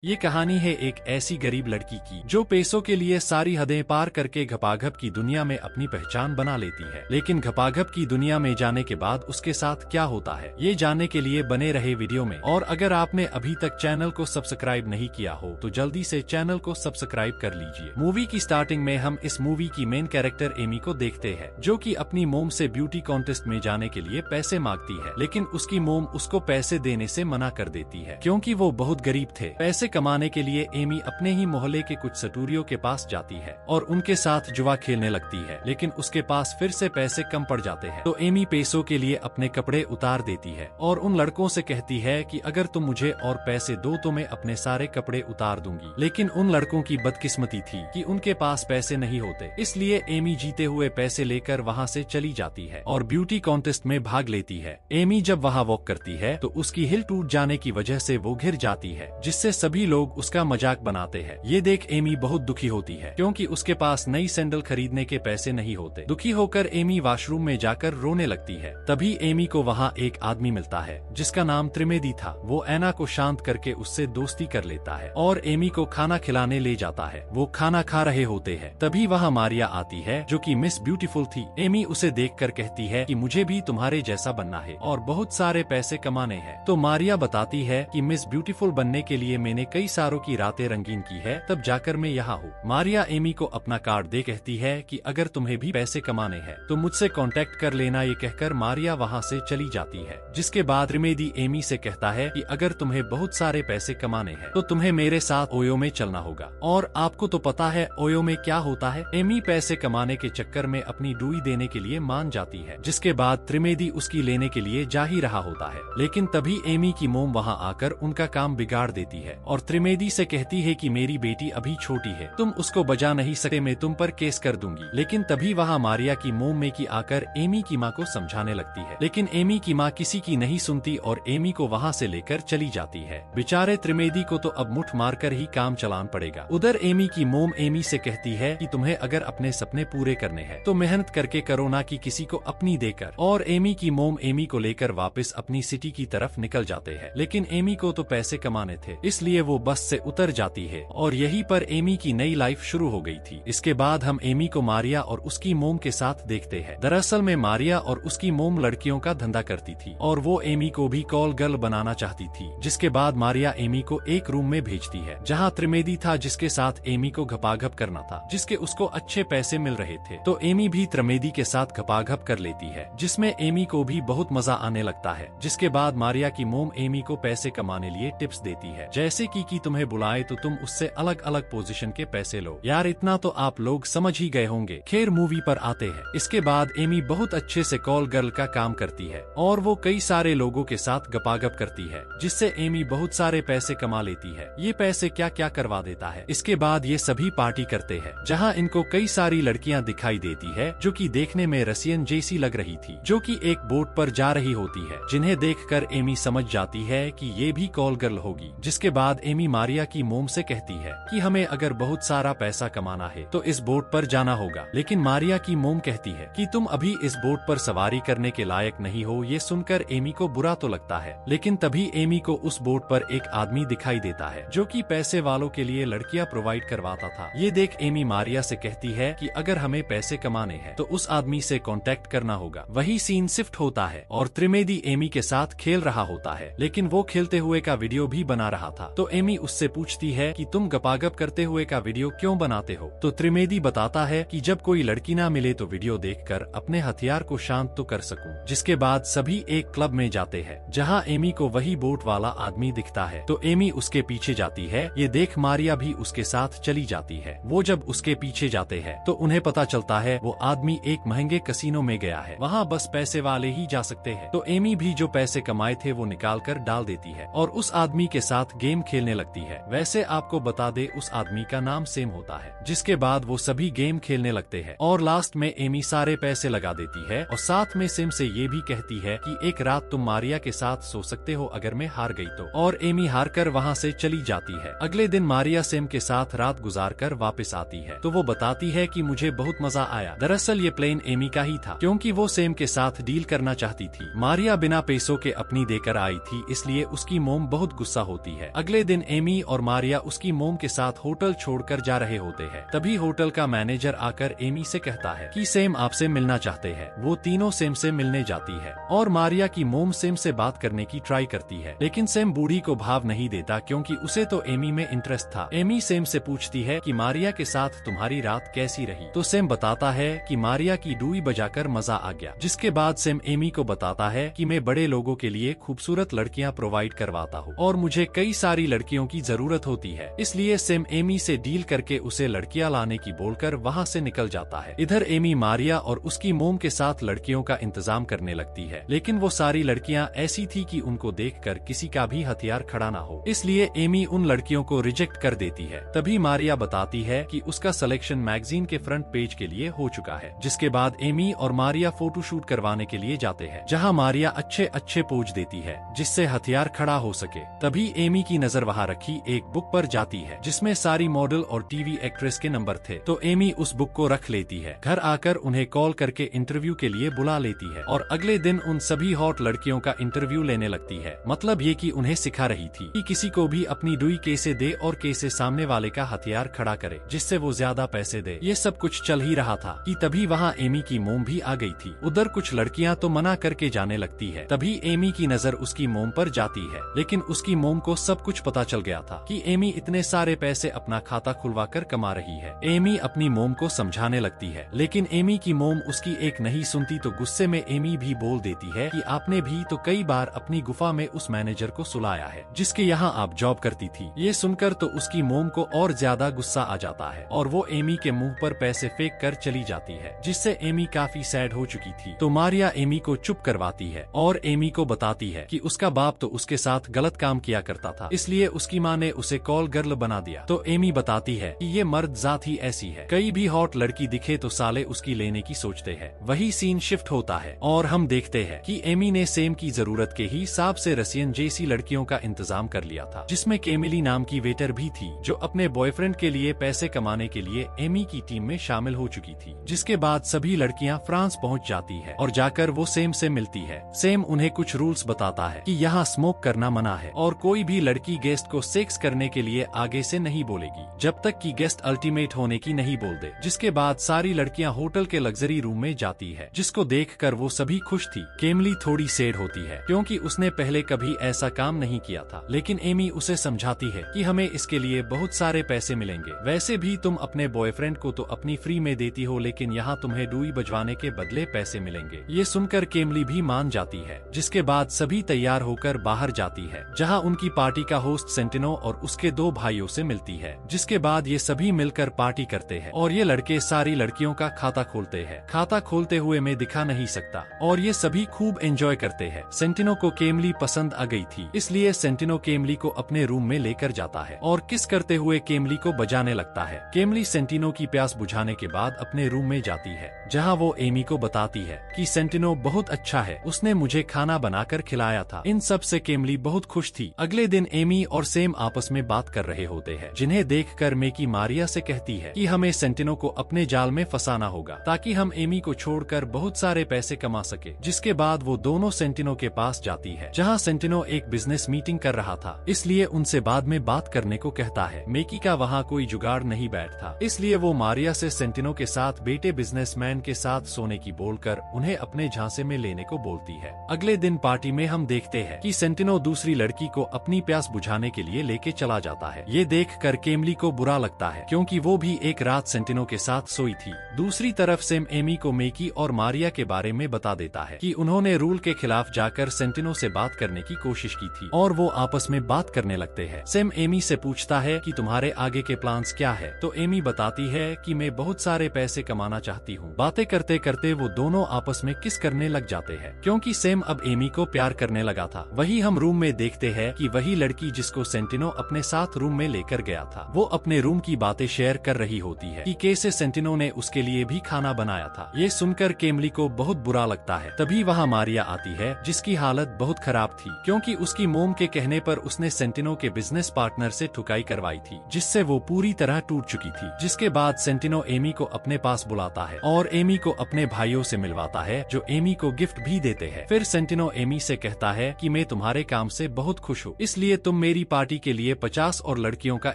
ये कहानी है एक ऐसी गरीब लड़की की जो पैसों के लिए सारी हदें पार करके घपाघप की दुनिया में अपनी पहचान बना लेती है। लेकिन घपाघप की दुनिया में जाने के बाद उसके साथ क्या होता है, ये जानने के लिए बने रहे वीडियो में। और अगर आपने अभी तक चैनल को सब्सक्राइब नहीं किया हो तो जल्दी से चैनल को सब्सक्राइब कर लीजिए। मूवी की स्टार्टिंग में हम इस मूवी की मेन कैरेक्टर एमी को देखते हैं, जो कि अपनी मोम से ब्यूटी कॉन्टेस्ट में जाने के लिए पैसे मांगती है। लेकिन उसकी मोम उसको पैसे देने से मना कर देती है, क्योंकि वो बहुत गरीब थे। पैसे कमाने के लिए एमी अपने ही मोहल्ले के कुछ सटूरियों के पास जाती है और उनके साथ जुआ खेलने लगती है। लेकिन उसके पास फिर से पैसे कम पड़ जाते हैं, तो एमी पैसों के लिए अपने कपड़े उतार देती है और उन लड़कों से कहती है कि अगर तुम मुझे और पैसे दो तो मैं अपने सारे कपड़े उतार दूंगी। लेकिन उन लड़कों की बदकिस्मती थी कि उनके पास पैसे नहीं होते, इसलिए एमी जीते हुए पैसे लेकर वहाँ से चली जाती है और ब्यूटी कॉन्टेस्ट में भाग लेती है। एमी जब वहाँ वॉक करती है तो उसकी हिल टूट जाने की वजह से वो गिर जाती है, जिससे सभी लोग उसका मजाक बनाते हैं। ये देख एमी बहुत दुखी होती है, क्योंकि उसके पास नई सैंडल खरीदने के पैसे नहीं होते। दुखी होकर एमी वॉशरूम में जाकर रोने लगती है। तभी एमी को वहाँ एक आदमी मिलता है जिसका नाम त्रिवेदी था। वो ऐना को शांत करके उससे दोस्ती कर लेता है और एमी को खाना खिलाने ले जाता है। वो खाना खा रहे होते हैं, तभी वहाँ मारिया आती है जो कि मिस ब्यूटीफुल थी। एमी उसे देखकर कहती है कि मुझे भी तुम्हारे जैसा बनना है और बहुत सारे पैसे कमाने हैं। तो मारिया बताती है कि मिस ब्यूटीफुल बनने के लिए मैंने कई सारों की रातें रंगीन की है, तब जाकर मैं यहाँ हूँ। मारिया एमी को अपना कार्ड दे कहती है कि अगर तुम्हें भी पैसे कमाने हैं तो मुझसे कांटेक्ट कर लेना। ये कहकर मारिया वहाँ से चली जाती है। जिसके बाद त्रिवेदी एमी से कहता है कि अगर तुम्हें बहुत सारे पैसे कमाने हैं तो तुम्हें मेरे साथ ओयो में चलना होगा। और आपको तो पता है ओयो में क्या होता है। एमी पैसे कमाने के चक्कर में अपनी डुई देने के लिए मान जाती है। जिसके बाद त्रिवेदी उसकी लेने के लिए जा ही रहा होता है, लेकिन तभी एमी की मोम वहाँ आकर उनका काम बिगाड़ देती है और त्रिवेदी से कहती है कि मेरी बेटी अभी छोटी है, तुम उसको बजा नहीं सकते, मैं तुम पर केस कर दूंगी। लेकिन तभी वहाँ मारिया की मोम मेकी आकर एमी की माँ को समझाने लगती है, लेकिन एमी की माँ किसी की नहीं सुनती और एमी को वहाँ से लेकर चली जाती है। बेचारे त्रिवेदी को तो अब मुठ मारकर ही काम चलाना पड़ेगा। उधर एमी की मोम एमी से कहती है कि तुम्हें अगर अपने सपने पूरे करने हैं तो मेहनत करके करो, ना कि किसी को अपनी देकर। और एमी की मोम एमी को लेकर वापस अपनी सिटी की तरफ निकल जाते हैं। लेकिन एमी को तो पैसे कमाने थे, इसलिए वो बस से उतर जाती है और यहीं पर एमी की नई लाइफ शुरू हो गई थी। इसके बाद हम एमी को मारिया और उसकी मोम के साथ देखते हैं। दरअसल में मारिया और उसकी मोम लड़कियों का धंधा करती थी और वो एमी को भी कॉल गर्ल बनाना चाहती थी। जिसके बाद मारिया एमी को एक रूम में भेजती है जहाँ त्रिवेदी था, जिसके साथ एमी को घपाघप करना था, जिसके उसको अच्छे पैसे मिल रहे थे। तो एमी भी त्रिवेदी के साथ घपाघप कर लेती है, जिसमें एमी को भी बहुत मजा आने लगता है। जिसके बाद मारिया की मोम एमी को पैसे कमाने लिए टिप्स देती है, जैसे कि तुम्हें बुलाए तो तुम उससे अलग अलग पोजीशन के पैसे लो। यार इतना तो आप लोग समझ ही गए होंगे। खैर मूवी पर आते हैं। इसके बाद एमी बहुत अच्छे से कॉल गर्ल का काम करती है और वो कई सारे लोगों के साथ गपागप करती है, जिससे एमी बहुत सारे पैसे कमा लेती है। ये पैसे क्या क्या करवा देता है। इसके बाद ये सभी पार्टी करते हैं, जहाँ इनको कई सारी लड़कियाँ दिखाई देती है जो कि देखने में रसियन जैसी लग रही थी, जो कि एक बोट पर जा रही होती है, जिन्हें देखकर एमी समझ जाती है कि ये भी कॉल गर्ल होगी। जिसके बाद एमी मारिया की मोम से कहती है कि हमें अगर बहुत सारा पैसा कमाना है तो इस बोट पर जाना होगा। लेकिन मारिया की मोम कहती है कि तुम अभी इस बोट पर सवारी करने के लायक नहीं हो। ये सुनकर एमी को बुरा तो लगता है, लेकिन तभी एमी को उस बोट पर एक आदमी दिखाई देता है जो कि पैसे वालों के लिए लड़कियां प्रोवाइड करवाता था। ये देख एमी मारिया से कहती है कि अगर हमें पैसे कमाने हैं तो उस आदमी से कांटेक्ट करना होगा। वही सीन शिफ्ट होता है और त्रिवेदी एमी के साथ खेल रहा होता है, लेकिन वो खेलते हुए का वीडियो भी बना रहा था। तो एमी उससे पूछती है कि तुम गपागप करते हुए का वीडियो क्यों बनाते हो। तो त्रिवेदी बताता है कि जब कोई लड़की ना मिले तो वीडियो देखकर अपने हथियार को शांत तो कर सकूं। जिसके बाद सभी एक क्लब में जाते हैं, जहां एमी को वही बोट वाला आदमी दिखता है। तो एमी उसके पीछे जाती है। ये देख मारिया भी उसके साथ चली जाती है। वो जब उसके पीछे जाते हैं तो उन्हें पता चलता है वो आदमी एक महंगे कसीनो में गया है, वहाँ बस पैसे वाले ही जा सकते हैं। तो एमी भी जो पैसे कमाए थे वो निकाल कर डाल देती है और उस आदमी के साथ गेम खेलने लगती है। वैसे आपको बता दे उस आदमी का नाम सेम होता है। जिसके बाद वो सभी गेम खेलने लगते हैं और लास्ट में एमी सारे पैसे लगा देती है और साथ में सेम से ये भी कहती है कि एक रात तुम मारिया के साथ सो सकते हो अगर मैं हार गई तो। और एमी हार कर वहाँ से चली जाती है। अगले दिन मारिया सेम के साथ रात गुजार कर वापस आती है तो वो बताती है कि मुझे बहुत मजा आया। दरअसल ये प्लेन एमी का ही था, क्योंकि वो सेम के साथ डील करना चाहती थी। मारिया बिना पैसों के अपनी देकर आई थी, इसलिए उसकी मोम बहुत गुस्सा होती है। अगले दिन एमी और मारिया उसकी मोम के साथ होटल छोड़कर जा रहे होते हैं। तभी होटल का मैनेजर आकर एमी से कहता है कि सैम आपसे मिलना चाहते हैं। वो तीनों सैम से मिलने जाती है और मारिया की मोम सैम से बात करने की ट्राई करती है, लेकिन सैम बूढ़ी को भाव नहीं देता क्योंकि उसे तो एमी में इंटरेस्ट था। एमी सैम से पूछती है कि मारिया के साथ तुम्हारी रात कैसी रही, तो सैम बताता है कि मारिया की डुई बजाकर मजा आ गया। जिसके बाद सैम एमी को बताता है कि मैं बड़े लोगों के लिए खूबसूरत लड़कियां प्रोवाइड करवाता हूँ और मुझे कई सारी लड़कियों की जरूरत होती है, इसलिए सैम एमी से डील करके उसे लड़कियां लाने की बोलकर वहाँ से निकल जाता है। इधर एमी मारिया और उसकी मोम के साथ लड़कियों का इंतजाम करने लगती है, लेकिन वो सारी लड़कियां ऐसी थी कि उनको देखकर किसी का भी हथियार खड़ा ना हो, इसलिए एमी उन लड़कियों को रिजेक्ट कर देती है। तभी मारिया बताती है कि उसका सिलेक्शन मैगजीन के फ्रंट पेज के लिए हो चुका है। जिसके बाद एमी और मारिया फोटो शूट करवाने के लिए जाते हैं, जहाँ मारिया अच्छे अच्छे पोज देती है जिससे हथियार खड़ा हो सके। तभी एमी की नजर वहाँ रखी एक बुक पर जाती है जिसमें सारी मॉडल और टीवी एक्ट्रेस के नंबर थे, तो एमी उस बुक को रख लेती है। घर आकर उन्हें कॉल करके इंटरव्यू के लिए बुला लेती है और अगले दिन उन सभी हॉट लड़कियों का इंटरव्यू लेने लगती है। मतलब ये कि उन्हें सिखा रही थी कि किसी को भी अपनी डुई कैसे दे और कैसे सामने वाले का हथियार खड़ा करे जिससे वो ज्यादा पैसे दे। ये सब कुछ चल ही रहा था कि तभी वहाँ एमी की मोम भी आ गई थी। उधर कुछ लड़कियाँ तो मना करके जाने लगती है। तभी एमी की नजर उसकी मोम पर जाती है, लेकिन उसकी मोम को सब कुछ पता चल गया था कि एमी इतने सारे पैसे अपना खाता खुलवा कर कमा रही है। एमी अपनी मोम को समझाने लगती है, लेकिन एमी की मोम उसकी एक नहीं सुनती, तो गुस्से में एमी भी बोल देती है कि आपने भी तो कई बार अपनी गुफा में उस मैनेजर को सुलाया है जिसके यहाँ आप जॉब करती थी। ये सुनकर तो उसकी मोम को और ज्यादा गुस्सा आ जाता है और वो एमी के मुंह पर पैसे फेंक कर चली जाती है, जिससे एमी काफी सैड हो चुकी थी। तो मारिया एमी को चुप करवाती है और एमी को बताती है कि उसका बाप तो उसके साथ गलत काम किया करता था, इसलिए उसकी माँ ने उसे कॉल गर्ल बना दिया। तो एमी बताती है कि ये मर्द जात ही ऐसी है, कई भी हॉट लड़की दिखे तो साले उसकी लेने की सोचते हैं। वही सीन शिफ्ट होता है और हम देखते हैं कि एमी ने सेम की जरूरत के हिसाब से रसियन जैसी लड़कियों का इंतजाम कर लिया था, जिसमें केमिली नाम की वेटर भी थी जो अपने बॉयफ्रेंड के लिए पैसे कमाने के लिए एमी की टीम में शामिल हो चुकी थी। जिसके बाद सभी लड़कियां फ्रांस पहुंच जाती है और जाकर वो सेम से मिलती है। सेम उन्हें कुछ रूल्स बताता है कि यहाँ स्मोक करना मना है और कोई भी लड़की गेस्ट को सेक्स करने के लिए आगे से नहीं बोलेगी जब तक कि गेस्ट अल्टीमेट होने की नहीं बोल दे। जिसके बाद सारी लड़कियां होटल के लग्जरी रूम में जाती है, जिसको देखकर वो सभी खुश थी। केमली थोड़ी सैड होती है क्योंकि उसने पहले कभी ऐसा काम नहीं किया था, लेकिन एमी उसे समझाती है कि हमें इसके लिए बहुत सारे पैसे मिलेंगे। वैसे भी तुम अपने बॉयफ्रेंड को तो अपनी फ्री में देती हो, लेकिन यहाँ तुम्हें डुई बजवाने के बदले पैसे मिलेंगे। ये सुनकर केमली भी मान जाती है। जिसके बाद सभी तैयार होकर बाहर जाती है, जहाँ उनकी पार्टी का होस्ट सेंटिनो और उसके 2 भाइयों से मिलती है। जिसके बाद ये सभी मिलकर पार्टी करते हैं और ये लड़के सारी लड़कियों का खाता खोलते हैं। खाता खोलते हुए मैं दिखा नहीं सकता और ये सभी खूब एंजॉय करते हैं। सेंटिनो को केमली पसंद आ गई थी, इसलिए सेंटिनो केमली को अपने रूम में लेकर जाता है और किस करते हुए केमली को बजाने लगता है। केमली सेंटिनो की प्यास बुझाने के बाद अपने रूम में जाती है, जहाँ वो एमी को बताती है कि सेंटिनो बहुत अच्छा है, उसने मुझे खाना बनाकर खिलाया था। इन सब से केमली बहुत खुश थी। अगले दिन एमी और सेम आपस में बात कर रहे होते हैं, जिन्हें देखकर मेकी मारिया से कहती है कि हमें सेंटिनो को अपने जाल में फंसाना होगा ताकि हम एमी को छोड़कर बहुत सारे पैसे कमा सके। जिसके बाद वो दोनों सेंटिनो के पास जाती है, जहाँ सेंटिनो एक बिजनेस मीटिंग कर रहा था, इसलिए उनसे बाद में बात करने को कहता है। मेकी का वहाँ कोई जुगाड़ नहीं बैठता, इसलिए वो मारिया से सेंटिनो के साथ बेटे बिजनेसमैन के साथ सोने की बोलकर उन्हें अपने झांसे में लेने को बोलती है। अगले दिन पार्टी में हम देखते हैं कि सेंटिनो दूसरी लड़की को अपनी प्यास बुझाने के लिए लेके चला जाता है। ये देखकर केमली को बुरा लगता है क्योंकि वो भी एक रात सेंटिनो के साथ सोई थी। दूसरी तरफ सेम एमी को मेकी और मारिया के बारे में बता देता है कि उन्होंने रूल के खिलाफ जाकर सेंटिनो से बात करने की कोशिश की थी और वो आपस में बात करने लगते हैं। सेम एमी से पूछता है कि तुम्हारे आगे के प्लान्स क्या है, तो एमी बताती है कि मैं बहुत सारे पैसे कमाना चाहती हूँ। बातें करते करते वो दोनों आपस में किस करने लग जाते हैं क्योंकि सेम अब एमी को प्यार करने लगा था। वही हम रूम में देखते हैं कि वही लड़की जिसको सेंटिनो अपने साथ रूम में लेकर गया था, वो अपने रूम की बातें शेयर कर रही होती है कि कैसे सेंटिनो ने उसके लिए भी खाना बनाया था। ये सुनकर केमली को बहुत बुरा लगता है। तभी वहाँ मारिया आती है, जिसकी हालत बहुत खराब थी क्योंकि उसकी मोम के कहने पर उसने सेंटिनो के बिजनेस पार्टनर से ठुकाई करवाई थी, जिससे वो पूरी तरह टूट चुकी थी। जिसके बाद सेंटिनो एमी को अपने पास बुलाता है और एमी को अपने भाइयों से मिलवाता है, जो एमी को गिफ्ट भी देते हैं। फिर सेंटिनो एमी से कहता है कि मैं तुम्हारे काम से बहुत खुश हूँ, इसलिए तुम मेरी मेरी पार्टी के लिए 50 और लड़कियों का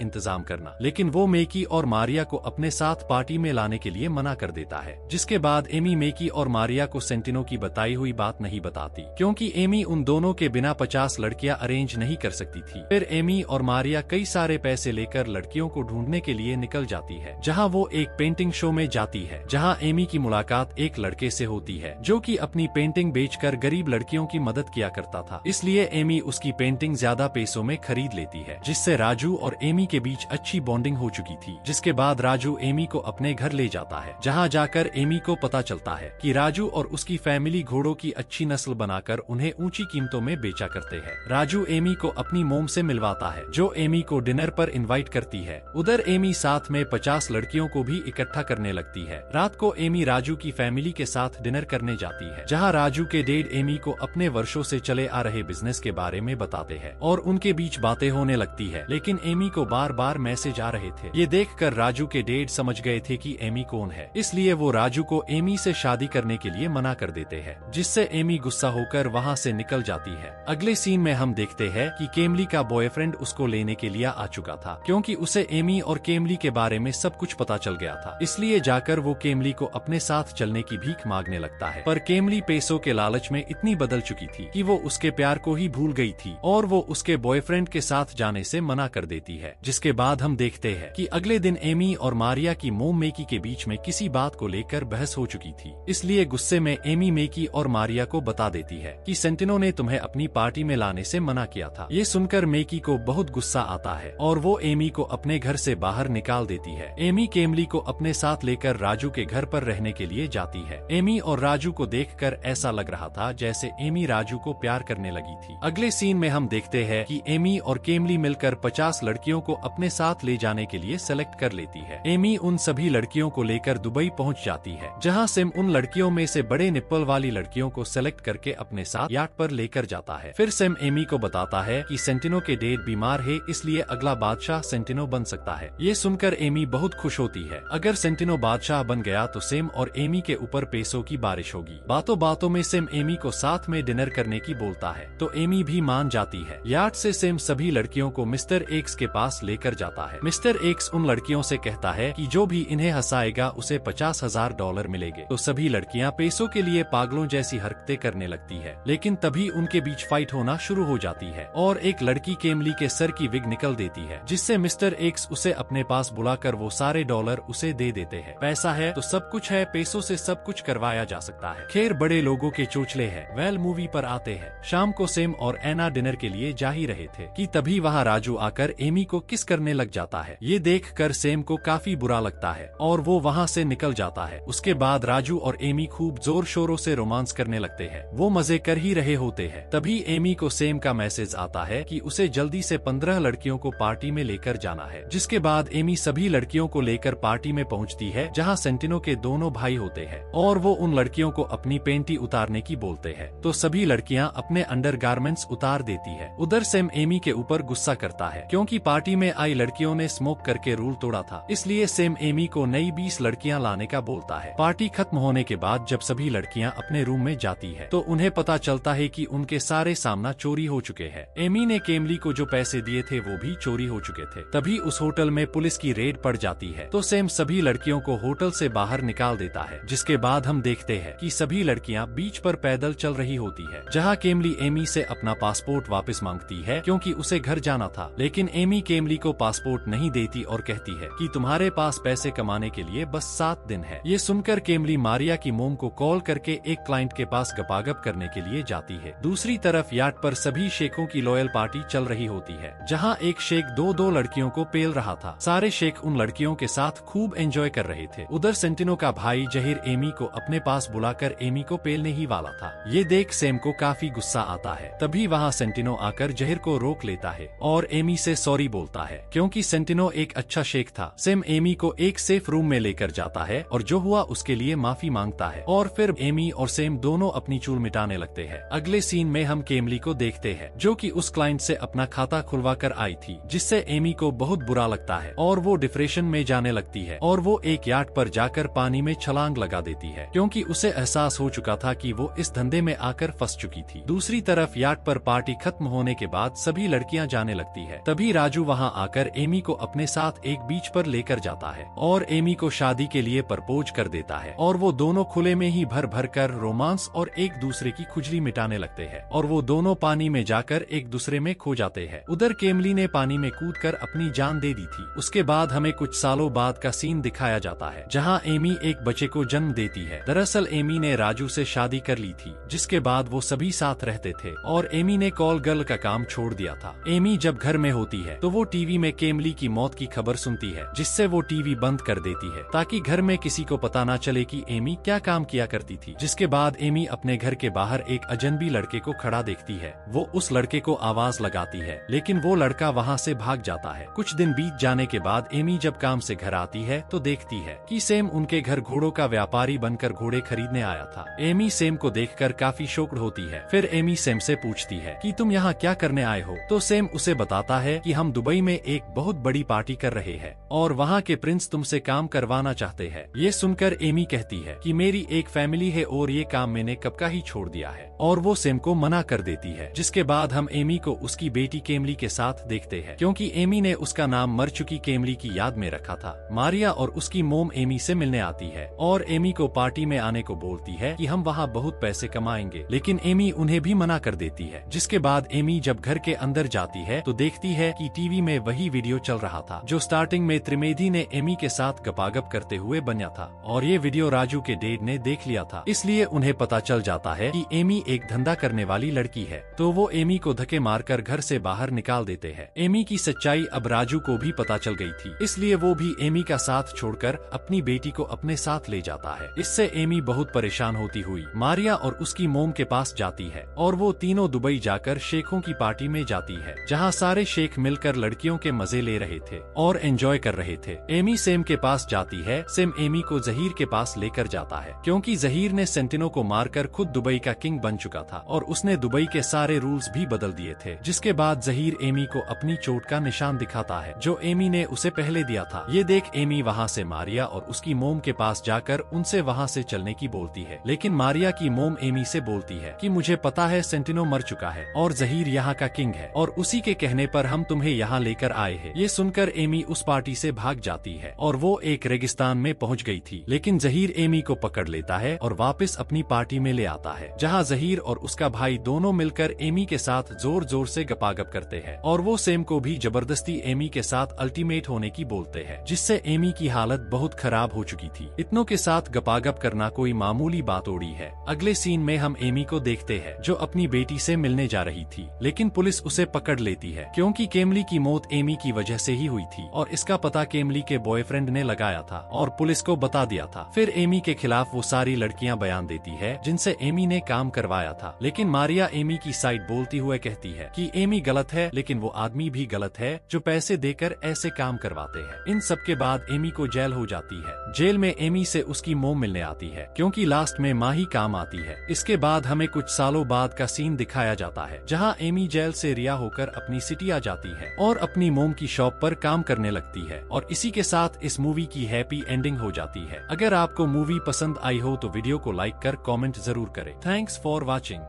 इंतजाम करना। लेकिन वो मेकी और मारिया को अपने साथ पार्टी में लाने के लिए मना कर देता है, जिसके बाद एमी मेकी और मारिया को सेंटिनो की बताई हुई बात नहीं बताती, क्योंकि एमी उन दोनों के बिना 50 लड़कियां अरेंज नहीं कर सकती थी। फिर एमी और मारिया कई सारे पैसे लेकर लड़कियों को ढूंढने के लिए निकल जाती है, जहां वो एक पेंटिंग शो में जाती है, जहां एमी की मुलाकात एक लड़के से होती है जो कि अपनी पेंटिंग बेचकर गरीब लड़कियों की मदद किया करता था। इसलिए एमी उसकी पेंटिंग ज्यादा पैसों में खरीद लेती है, जिससे राजू और एमी के बीच अच्छी बॉन्डिंग हो चुकी थी। जिसके बाद राजू एमी को अपने घर ले जाता है, जहां जाकर एमी को पता चलता है कि राजू और उसकी फैमिली घोड़ों की अच्छी नस्ल बनाकर उन्हें ऊंची कीमतों में बेचा करते हैं। राजू एमी को अपनी मोम से मिलवाता है, जो एमी को डिनर पर इनवाइट करती है। उधर एमी साथ में 50 लड़कियों को भी इकट्ठा करने लगती है। रात को एमी राजू की फैमिली के साथ डिनर करने जाती है, जहां राजू के डैड एमी को अपने वर्षों से चले आ रहे बिजनेस के बारे में बताते हैं और उनके बीच बातें होने लगती है। लेकिन एमी को बार बार मैसेज आ रहे थे। ये देखकर राजू के डैड समझ गए थे कि एमी कौन है, इसलिए वो राजू को एमी से शादी करने के लिए मना कर देते हैं, जिससे एमी गुस्सा होकर वहाँ से निकल जाती है। अगले सीन में हम देखते हैं कि केमली का बॉयफ्रेंड उसको लेने के लिए आ चुका था, क्योंकि उसे एमी और केमली के बारे में सब कुछ पता चल गया था। इसलिए जाकर वो केमली को अपने साथ चलने की भीख मांगने लगता है, पर केमली पैसों के लालच में इतनी बदल चुकी थी कि वो उसके प्यार को ही भूल गई थी और वो उसके बॉयफ्रेंड के साथ जाने से मना कर देती है। जिसके बाद हम देखते हैं कि अगले दिन एमी और मारिया की मोम मेकी के बीच में किसी बात को लेकर बहस हो चुकी थी। इसलिए गुस्से में एमी मेकी और मारिया को बता देती है कि सेंटिनो ने तुम्हें अपनी पार्टी में लाने से मना किया था। ये सुनकर मेकी को बहुत गुस्सा आता है और वो एमी को अपने घर से बाहर निकाल देती है। एमी केमली को अपने साथ लेकर राजू के घर पर रहने के लिए जाती है। एमी और राजू को देखकर ऐसा लग रहा था जैसे एमी राजू को प्यार करने लगी थी। अगले सीन में हम देखते हैं कि एमी और केमली मिलकर 50 लड़कियों को अपने साथ ले जाने के लिए सेलेक्ट कर लेती है। एमी उन सभी लड़कियों को लेकर दुबई पहुंच जाती है, जहां सिम उन लड़कियों में से बड़े निप्पल वाली लड़कियों को सेलेक्ट करके अपने साथ याट पर लेकर जाता है। फिर सिम एमी को बताता है कि सेंटिनो के डैड बीमार है, इसलिए अगला बादशाह सेंटिनो बन सकता है। ये सुनकर एमी बहुत खुश होती है। अगर सेंटिनो बादशाह बन गया तो सिम और एमी के ऊपर पैसों की बारिश होगी। बातों बातों में सिम एमी को साथ में डिनर करने की बोलता है, तो एमी भी मान जाती है। याट से सिम सभी लड़कियों को मिस्टर एक्स के पास लेकर जाता है। मिस्टर एक्स उन लड़कियों से कहता है कि जो भी इन्हें हंसाएगा उसे $50,000 मिलेंगे। तो सभी लड़कियां पैसों के लिए पागलों जैसी हरकतें करने लगती है। लेकिन तभी उनके बीच फाइट होना शुरू हो जाती है और एक लड़की केमली के सर की विग निकल देती है, जिससे मिस्टर एक्स उसे अपने पास बुलाकर वो सारे डॉलर उसे दे देते हैं। पैसा है तो सब कुछ है, पैसों से सब कुछ करवाया जा सकता है। खैर बड़े लोगों के चोचले है। वेल मूवी पर आते हैं। शाम को सेम और एना डिनर के लिए जा ही रहे थे कि तभी वहाँ राजू आकर एमी को किस करने लग जाता है। ये देखकर सेम को काफी बुरा लगता है और वो वहाँ से निकल जाता है। उसके बाद राजू और एमी खूब जोर शोरों से रोमांस करने लगते हैं। वो मजे कर ही रहे होते हैं। तभी एमी को सेम का मैसेज आता है कि उसे जल्दी से 15 लड़कियों को पार्टी में लेकर जाना है। जिसके बाद एमी सभी लड़कियों को लेकर पार्टी में पहुंचती है, जहां सेंटिनो के दोनों भाई होते हैं और वो उन लड़कियों को अपनी पेंटी उतारने की बोलते हैं। तो सभी लड़कियां अपने अंडरगारमेंट्स उतार देती है। उधर सेम एमी के ऊपर गुस्सा करता है, क्योंकि पार्टी में आई लड़कियों ने स्मोक करके रूल तोड़ा था। इसलिए सेम एमी को नई 20 लड़कियां लाने का बोलता है। पार्टी खत्म होने के बाद जब सभी लड़कियां अपने रूम में जाती है तो उन्हें पता चलता है कि उनके सारे सामान चोरी हो चुके हैं। एमी ने केमली को जो पैसे दिए थे वो भी चोरी हो चुके थे। तभी उस होटल में पुलिस की रेड पड़ जाती है, तो सेम सभी लड़कियों को होटल से बाहर निकाल देता है। जिसके बाद हम देखते हैं कि सभी लड़कियां बीच पर पैदल चल रही होती है, जहां केमली एमी से अपना पासपोर्ट वापस मांगती है, क्योंकि उसे घर जाना था। लेकिन एमी केमली को पासपोर्ट नहीं देती और कहती है कि तुम्हारे पास पैसे कमाने के लिए बस 7 दिन है। ये सुनकर केमली मारिया की मोम को कॉल करके एक क्लाइंट के पास गपागप करने के लिए जाती है। दूसरी तरफ याट पर सभी शेखों की लॉयल पार्टी चल रही होती है, जहां एक शेख दो लड़कियों को पेल रहा था। सारे शेख उन लड़कियों के साथ खूब एंजॉय कर रहे थे। उधर सेंटिनो का भाई जहीर एमी को अपने पास बुलाकर एमी को पेलने ही वाला था। ये देख सेम को काफी गुस्सा आता है। तभी वहाँ सेंटिनो आकर जहीर को रोक लेता है और एमी से सॉरी बोलता है, क्योंकि सेंटिनो एक अच्छा शेख था। सेम एमी को एक सेफ रूम में लेकर जाता है और जो हुआ उसके लिए माफी मांगता है और फिर एमी और सेम दोनों अपनी चूल मिटाने लगते हैं। अगले सीन में हम केमली को देखते हैं, जो कि उस क्लाइंट से अपना खाता खुलवा कर आई थी, जिससे एमी को बहुत बुरा लगता है और वो डिप्रेशन में जाने लगती है और वो एक याट पर जाकर पानी में छलांग लगा देती है, क्योंकि उसे एहसास हो चुका था कि वो इस धंधे में आकर फंस चुकी थी। दूसरी तरफ याट पर पार्टी खत्म होने के बाद सभी लड़कियां जाने लगती है। तभी राजू वहां आकर एमी को अपने साथ एक बीच पर लेकर जाता है और एमी को शादी के लिए प्रपोज कर देता है और वो दोनों खुले में ही भर भर कर रोमांस और एक दूसरे की खुजली मिटाने लगते हैं और वो दोनों पानी में जाकर एक दूसरे में खो जाते हैं। उधर केमली ने पानी में कूदकर अपनी जान दे दी थी। उसके बाद हमें कुछ सालों बाद का सीन दिखाया जाता है जहां एमी एक बच्चे को जन्म देती है। दरअसल एमी ने राजू से शादी कर ली थी, जिसके बाद वो सभी साथ रहते थे और एमी ने कॉल गर्ल का काम छोड़ दिया था। एमी जब घर में होती है तो वो टीवी में केमली की मौत की खबर सुनती है, जिससे वो टीवी बंद कर देती है ताकि घर में किसी को पता ना चले कि एमी क्या काम किया करती थी। जिसके बाद एमी अपने घर के बाहर एक अजनबी लड़के को खड़ा देखती है। वो उस लड़के को आवाज लगाती है, लेकिन वो लड़का वहाँ से भाग जाता है। कुछ दिन बीत जाने के बाद एमी जब काम से घर आती है तो देखती है कि सेम उनके घर घोड़ों का व्यापारी बनकर घोड़े खरीदने आया था। एमी सेम को देखकर काफी शॉक्ड होती है। फिर एमी सेम से पूछती है कि तुम यहाँ क्या करने आए हो, तो सेम उसे बताता है कि हम दुबई में एक बहुत बड़ी पार्टी कर रहे हैं और वहाँ के प्रिंस तुमसे काम करवाना चाहते हैं। ये सुनकर एमी कहती है कि मेरी एक फैमिली है और ये काम मैंने कब का ही छोड़ दिया है, और वो सेम को मना कर देती है। जिसके बाद हम एमी को उसकी बेटी केमली के साथ देखते हैं, क्योंकि एमी ने उसका नाम मर चुकी केमली की याद में रखा था। मारिया और उसकी मोम एमी से मिलने आती है और एमी को पार्टी में आने को बोलती है कि हम वहाँ बहुत पैसे कमाएंगे, लेकिन एमी उन्हें भी मना कर देती है। जिसके बाद एमी जब घर के अंदर जाती है तो देखती है कि टीवी में वही वीडियो चल रहा था जो स्टार्टिंग में त्रिवेदी ने एमी के साथ गपागप करते हुए बना था, और ये वीडियो राजू के डैड ने देख लिया था। इसलिए उन्हें पता चल जाता है कि एमी एक धंधा करने वाली लड़की है, तो वो एमी को धक्के मारकर घर से बाहर निकाल देते हैं। एमी की सच्चाई अब राजू को भी पता चल गई थी, इसलिए वो भी एमी का साथ छोड़कर अपनी बेटी को अपने साथ ले जाता है। इससे एमी बहुत परेशान होती हुई मारिया और उसकी मोम के पास जाती है और वो तीनों दुबई जाकर शेखों की पार्टी में जाती है, जहाँ सारे शेख मिलकर लड़कियों के मजे ले रहे थे और एंजॉय कर रहे थे। एमी सेम के पास जाती है। सेम एमी को जहीर के पास लेकर जाता है, क्योंकि जहीर ने सेंटिनो को मारकर खुद दुबई का किंग बन चुका था और उसने दुबई के सारे रूल्स भी बदल दिए थे। जिसके बाद जहीर एमी को अपनी चोट का निशान दिखाता है जो एमी ने उसे पहले दिया था। ये देख एमी वहाँ से मारिया और उसकी मोम के पास जाकर उनसे वहाँ से चलने की बोलती है, लेकिन मारिया की मोम एमी से बोलती है कि मुझे पता है सेंटिनो मर चुका है और जहीर यहाँ का किंग है और उसी के कहने पर हम तुम्हें यहाँ लेकर आए हैं। ये सुनकर एमी उस पार्टी से भाग जाती है और वो एक रेगिस्तान में पहुँच गई थी, लेकिन जहीर एमी को पकड़ लेता है और वापस अपनी पार्टी में ले आता है, जहाँ जहीर और उसका भाई दोनों मिलकर एमी के साथ जोर जोर से गपागप करते हैं और वो सेम को भी जबरदस्ती एमी के साथ अल्टीमेट होने की बोलते हैं, जिससे एमी की हालत बहुत खराब हो चुकी थी। इतनों के साथ गपागप करना कोई मामूली बात थोड़ी है। अगले सीन में हम एमी को देखते हैं जो अपनी बेटी से मिलने जा रही थी, लेकिन पुलिस उसे पकड़ लेती है, क्योंकि केमली की मौत एमी की वजह से ही हुई थी और इसका पता केमली के बॉयफ्रेंड ने लगाया था और पुलिस को बता दिया था। फिर एमी के खिलाफ वो सारी लड़कियां बयान देती है जिनसे एमी ने काम करवाया था, लेकिन मारिया एमी की साइड बोलती हुए कहती है कि एमी गलत है, लेकिन वो आदमी भी गलत है जो पैसे देकर ऐसे काम करवाते हैं। इन सब के बाद एमी को जेल हो जाती है। जेल में एमी से उसकी मोम मिलने आती है, क्योंकि लास्ट में माँ ही काम आती है। इसके बाद हमें कुछ सालों बाद का सीन दिखाया जाता है, जहाँ एमी जेल से रिहा होकर अपनी सिटी आ जाती है और अपनी मोम की शॉप पर काम करने लगती है, और इसी के साथ इस मूवी की हैप्पी एंडिंग हो जाती है। अगर आपको मूवी पसंद आई हो तो वीडियो को लाइक कर कमेंट जरूर करें। Thanks for watching.